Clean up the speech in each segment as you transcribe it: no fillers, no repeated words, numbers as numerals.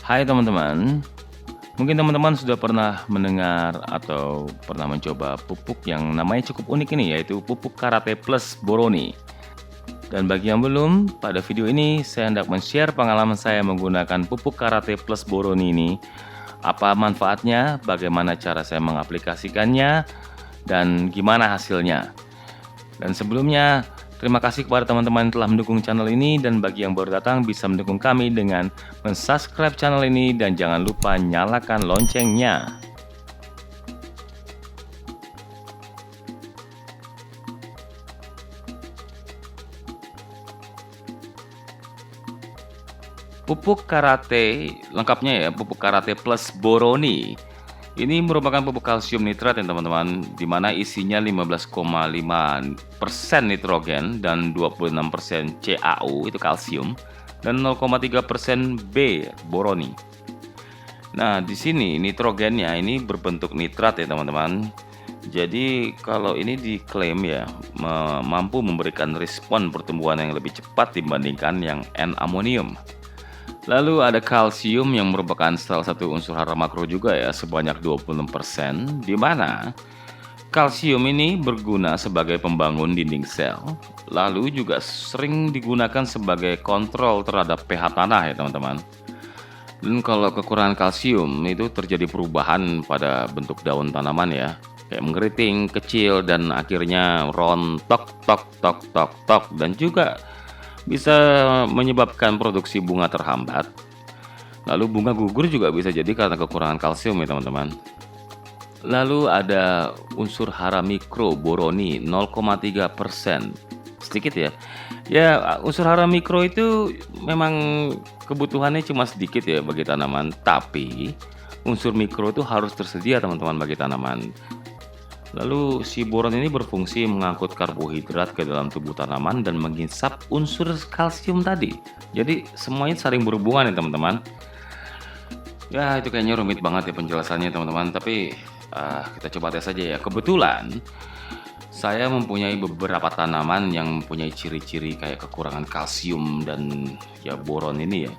Hai teman-teman, mungkin teman-teman sudah pernah mendengar atau pernah mencoba pupuk yang namanya cukup unik ini, yaitu pupuk Karate Plus Boroni. Dan bagi yang belum, pada video ini saya hendak men-share pengalaman saya menggunakan pupuk Karate Plus Boroni ini. Apa manfaatnya, bagaimana cara saya mengaplikasikannya, dan gimana hasilnya. Dan sebelumnya, terima kasih kepada teman-teman yang telah mendukung channel ini, dan bagi yang baru datang bisa mendukung kami dengan mensubscribe channel ini dan jangan lupa nyalakan loncengnya. Pupuk karate lengkapnya ya, pupuk karate plus boroni. Ini merupakan pupuk kalsium nitrat ya teman-teman, di mana isinya 15,5% nitrogen dan 26% CaO itu kalsium dan 0,3% B boroni. Nah, di sini nitrogennya ini berbentuk nitrat ya teman-teman. Jadi kalau ini diklaim ya mampu memberikan respon pertumbuhan yang lebih cepat dibandingkan yang N-amonium. Lalu ada kalsium yang merupakan salah satu unsur hara makro juga ya, sebanyak 26%, di mana kalsium ini berguna sebagai pembangun dinding sel, lalu juga sering digunakan sebagai kontrol terhadap pH tanah ya teman-teman. Dan kalau kekurangan kalsium itu terjadi perubahan pada bentuk daun tanaman ya, kayak mengkeriting, kecil, dan akhirnya rontok, dan juga bisa menyebabkan produksi bunga terhambat. Lalu bunga gugur juga bisa jadi karena kekurangan kalsium ya teman-teman. Lalu ada unsur hara mikro boroni 0,3%. Sedikit ya. Ya, unsur hara mikro itu memang kebutuhannya cuma sedikit ya bagi tanaman, tapi unsur mikro itu harus tersedia teman-teman bagi tanaman. Lalu si boron ini berfungsi mengangkut karbohidrat ke dalam tubuh tanaman dan menghisap unsur kalsium tadi. Jadi semuanya saling berhubungan ya teman-teman. Ya itu kayaknya rumit banget ya penjelasannya teman-teman. Tapi kita coba tes saja ya. Kebetulan saya mempunyai beberapa tanaman yang mempunyai ciri-ciri kayak kekurangan kalsium dan ya boron ini ya.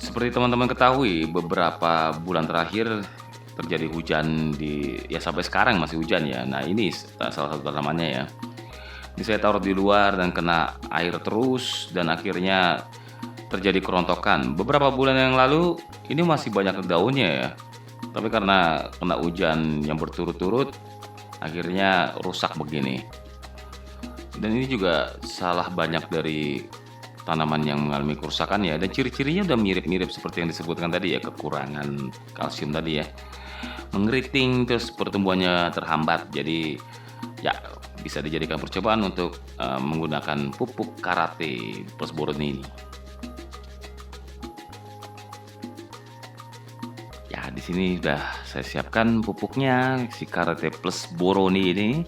Seperti teman-teman ketahui, beberapa bulan terakhir terjadi hujan ya sampai sekarang masih hujan ya. Nah ini salah satu tanamannya ya. Ini saya taruh di luar dan kena air terus dan akhirnya terjadi kerontokan. Beberapa bulan yang lalu ini masih banyak daunnya ya. Tapi karena kena hujan yang berturut-turut akhirnya rusak begini. Dan ini juga salah banyak dari tanaman yang mengalami kerusakan ya. Dan ciri-cirinya udah mirip-mirip seperti yang disebutkan tadi ya, kekurangan kalsium tadi ya. Mengeriting terus pertumbuhannya terhambat. Jadi ya bisa dijadikan percobaan untuk menggunakan pupuk karate plus boroni ini. Ya di sini sudah saya siapkan pupuknya si karate plus boroni ini.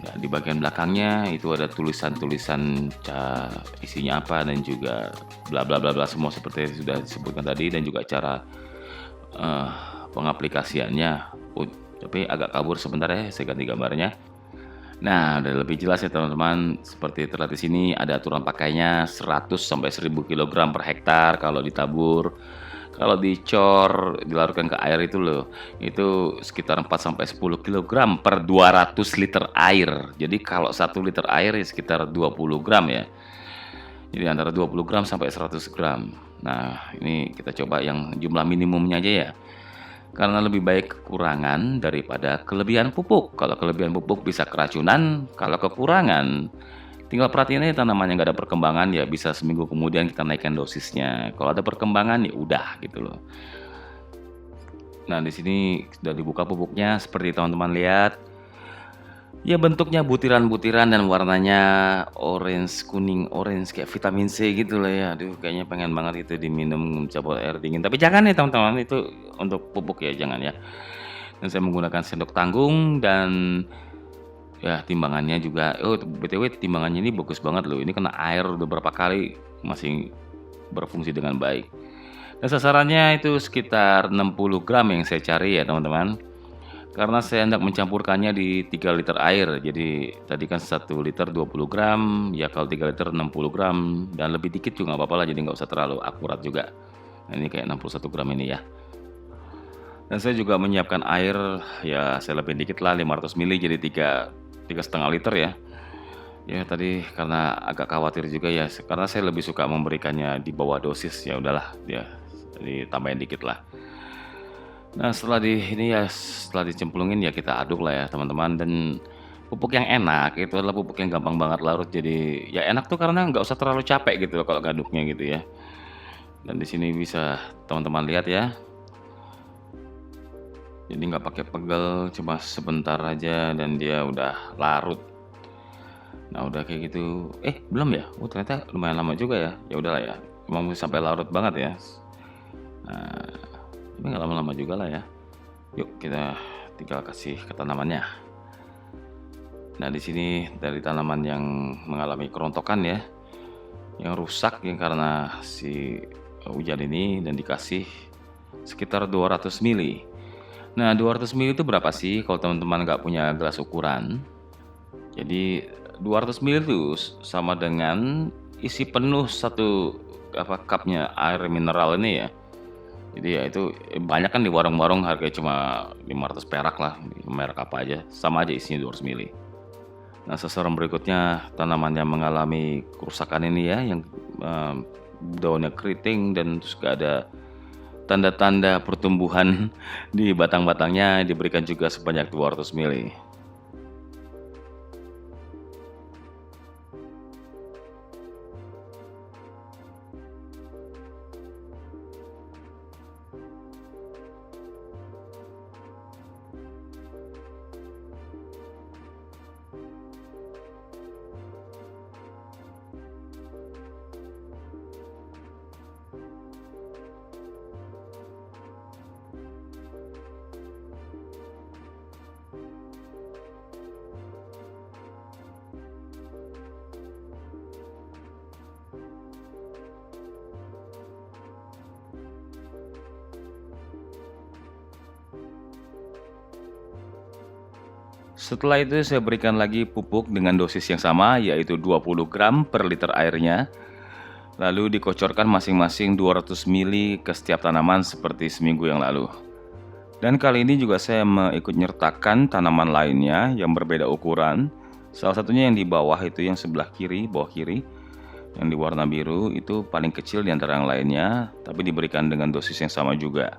Nah, di bagian belakangnya itu ada tulisan-tulisan isinya apa dan juga bla bla bla bla semua seperti yang sudah disebutkan tadi, dan juga cara pengaplikasiannya. Tapi agak kabur sebentar ya, saya ganti gambarnya. Nah, udah lebih jelas ya teman-teman. Seperti terlihat di sini ada aturan pakainya 100 sampai 1000 kg per hektar kalau ditabur. Kalau dicor, dilarutkan ke air itu loh, itu sekitar 4 sampai 10 kg per 200 liter air. Jadi kalau 1 liter air ya sekitar 20 gram ya. Jadi antara 20 gram sampai 100 gram. Nah, ini kita coba yang jumlah minimumnya aja ya. Karena lebih baik kekurangan daripada kelebihan pupuk. Kalau kelebihan pupuk bisa keracunan, kalau kekurangan tinggal perhatiin aja tanamannya nggak ada perkembangan ya bisa seminggu kemudian kita naikkan dosisnya. Kalau ada perkembangan ya udah gitu loh. Nah, di sini sudah dibuka pupuknya seperti teman-teman lihat. Ya bentuknya butiran-butiran dan warnanya orange, kuning orange kayak vitamin C gitu lah ya. Aduh kayaknya pengen banget itu diminum campur air dingin. Tapi jangan ya teman-teman, itu untuk pupuk ya jangan ya. Dan saya menggunakan sendok tanggung dan ya timbangannya juga. BTW timbangannya ini bagus banget loh. Ini kena air beberapa kali masih berfungsi dengan baik. Dan sasarannya itu sekitar 60 gram yang saya cari ya teman-teman. Karena saya hendak mencampurkannya di 3 liter air. Jadi tadi kan 1 liter 20 gram, ya kalau 3 liter 60 gram, dan lebih dikit juga nggak apa-apa lah, jadi nggak usah terlalu akurat juga. Nah, ini kayak 61 gram ini ya. Dan saya juga menyiapkan air, ya saya lebih dikit lah, 500 ml, jadi 3,5 liter ya. Ya tadi karena agak khawatir juga ya, karena saya lebih suka memberikannya di bawah dosis, ya udahlah ya, jadi tambahin dikit lah. Nah setelah dicemplungin ya kita aduk lah ya teman-teman, dan pupuk yang enak itu adalah pupuk yang gampang banget larut, jadi ya enak tuh karena nggak usah terlalu capek gitu loh kalau ngaduknya gitu ya. Dan di sini bisa teman-teman lihat ya, jadi nggak pakai pegel, cuma sebentar aja dan dia udah larut. Nah udah kayak gitu, belum ya? Oh ternyata lumayan lama juga ya. Ya udahlah ya, mau sampai larut banget ya. Nah, tapi nggak lama-lama juga lah ya. Yuk kita tinggal kasih ke tanamannya. Nah di sini dari tanaman yang mengalami kerontokan ya, yang rusak yang karena si hujan ini, dan dikasih sekitar 200 ml. Nah 200 ml itu berapa sih kalau teman-teman nggak punya gelas ukuran? Jadi 200 ml itu sama dengan isi penuh satu cupnya air mineral ini ya. Jadi ya itu banyak kan di warung-warung harganya cuma 500 perak lah, merek apa aja, sama aja isinya 200 ml. Nah sasaran berikutnya tanaman yang mengalami kerusakan ini ya, yang daunnya keriting dan terus gak ada tanda-tanda pertumbuhan di batang-batangnya, diberikan juga sebanyak 200 ml. Setelah itu saya berikan lagi pupuk dengan dosis yang sama, yaitu 20 gram per liter airnya. Lalu dikocorkan masing-masing 200 ml ke setiap tanaman seperti seminggu yang lalu. Dan kali ini juga saya ikut nyertakan tanaman lainnya yang berbeda ukuran. Salah satunya yang di bawah itu, yang sebelah kiri, bawah kiri, yang di warna biru itu paling kecil di antara yang lainnya, tapi diberikan dengan dosis yang sama juga.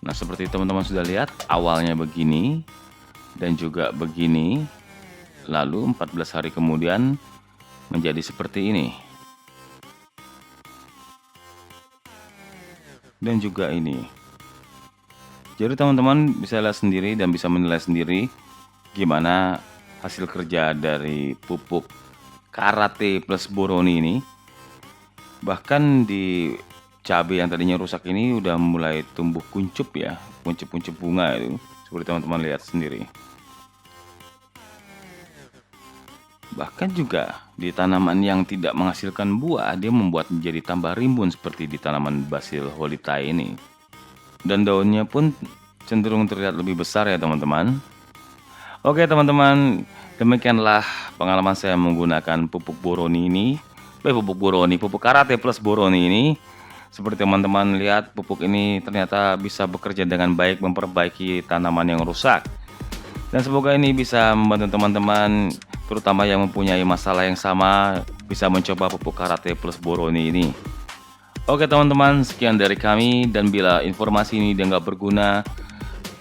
Nah seperti teman-teman sudah lihat, awalnya begini dan juga begini, lalu 14 hari kemudian menjadi seperti ini. Dan juga ini. Jadi teman-teman bisa lihat sendiri dan bisa menilai sendiri gimana hasil kerja dari pupuk Karate plus Boroni ini. Bahkan di cabai yang tadinya rusak ini udah mulai tumbuh kuncup ya, kuncup-kuncup bunga itu, seperti teman-teman lihat sendiri. Bahkan juga di tanaman yang tidak menghasilkan buah, dia membuat menjadi tambah rimbun seperti di tanaman basil holitae ini. Dan daunnya pun cenderung terlihat lebih besar ya teman-teman. Oke teman-teman, demikianlah pengalaman saya menggunakan pupuk boroni ini. Pupuk karate plus boroni ini. Seperti teman-teman lihat, pupuk ini ternyata bisa bekerja dengan baik memperbaiki tanaman yang rusak. Dan semoga ini bisa membantu teman-teman, terutama yang mempunyai masalah yang sama, bisa mencoba pupuk karate plus boroni ini. Oke teman-teman, sekian dari kami, dan bila informasi ini dianggap berguna,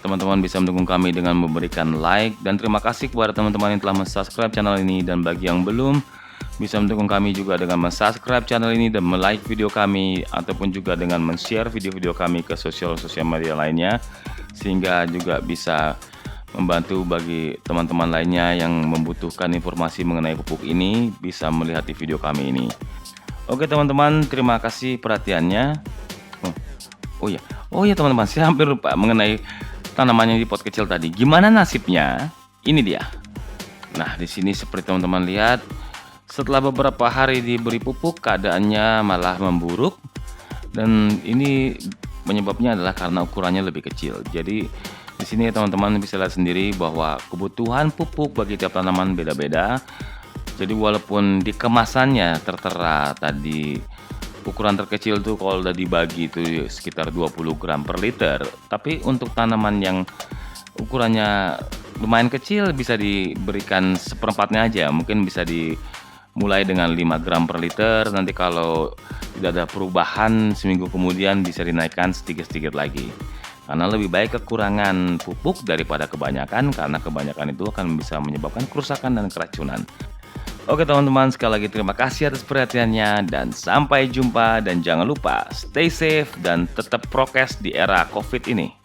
teman-teman bisa mendukung kami dengan memberikan like, dan terima kasih kepada teman-teman yang telah subscribe channel ini, dan bagi yang belum, bisa mendukung kami juga dengan subscribe channel ini dan like video kami, ataupun juga dengan share video-video kami ke sosial media lainnya, sehingga juga bisa membantu bagi teman-teman lainnya yang membutuhkan informasi mengenai pupuk ini bisa melihat di video kami ini. Oke teman-teman, terima kasih perhatiannya. Oh ya teman-teman, saya hampir lupa mengenai tanamannya di pot kecil tadi. Gimana nasibnya? Ini dia. Nah, di sini seperti teman-teman lihat, setelah beberapa hari diberi pupuk, keadaannya malah memburuk, dan ini penyebabnya adalah karena ukurannya lebih kecil. Jadi di sini teman-teman bisa lihat sendiri bahwa kebutuhan pupuk bagi tiap tanaman beda-beda. Jadi walaupun di kemasannya tertera tadi ukuran terkecil tuh kalau udah dibagi itu sekitar 20 gram per liter, tapi untuk tanaman yang ukurannya lumayan kecil bisa diberikan seperempatnya aja. Mungkin bisa dimulai dengan 5 gram per liter, nanti kalau tidak ada perubahan seminggu kemudian bisa dinaikkan sedikit-sedikit lagi. Karena lebih baik kekurangan pupuk daripada kebanyakan, karena kebanyakan itu akan bisa menyebabkan kerusakan dan keracunan. Oke teman-teman, sekali lagi terima kasih atas perhatiannya, dan sampai jumpa, dan jangan lupa stay safe dan tetap prokes di era COVID ini.